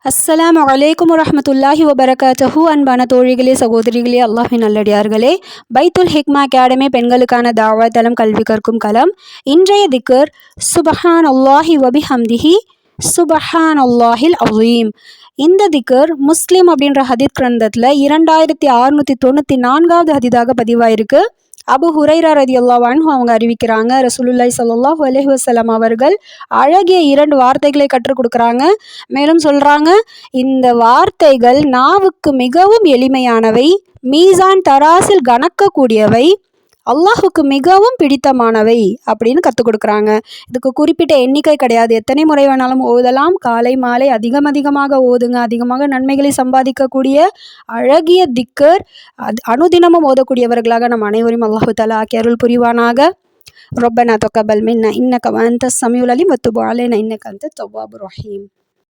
அஸ்ஸலாமு அலைக்கும் வரஹ்மத்துல்லாஹி வபரகாத்துஹு. அன்பான தோழிகளே, சகோதரிகளே, அல்லாஹ்வின் நல்லடியார்களே, பைத்துல் ஹிக்மா அகாடமி பெண்களுக்கான தாவா தளம், கல்வி கற்கும் களம். இன்றைய திக்ர் சுபஹான் அல்லாஹி வபிஹம்திஹி சுபஹான் அல்லாஹில் அஸீம். இந்த திக்ர் முஸ்லிம் அப்படின்ற ஹதீத் கிரந்தத்தில் 2694வது ஹதீதாக பதிவாயிருக்கு. அபு ஹுரைரா ரலியல்லாஹு அன்ஹு அவங்க அறிவிக்கிறாங்க, ரசூலுல்லாஹி ஸல்லல்லாஹு அலைஹி வஸல்லம் அவர்கள் அழகிய 2 வார்த்தைகளை கற்றுக் கொடுக்குறாங்க. மேலும் சொல்கிறாங்க, இந்த வார்த்தைகள் நாவுக்கு மிகவும் எளிமையானவை, மீசான் தராசில் கணக்கக்கூடியவை, அல்லாஹுக்கு மிகவும் பிடித்தமானவை அப்படின்னு கற்றுக் கொடுக்குறாங்க. இதுக்கு குறிப்பிட்ட எண்ணிக்கை கிடையாது, எத்தனை முறை வேணாலும் ஓதலாம். காலை மாலை அதிகமாக ஓதுங்க. அதிகமாக நன்மைகளை சம்பாதிக்கக்கூடிய அழகிய திக்கர், அனுதினமும் ஓதக்கூடியவர்களாக நம் அனைவரும் அல்லாஹு தஆலா ஆக்கி அருள் புரிவானாக. ரப்பனா தக்கபல் மின்னா இன்னக அன்த ஸமீஉல் அலீம் வத்துப் அலைனா இன்னக அன்தத் தவ்வாபுர் ரஹீம்.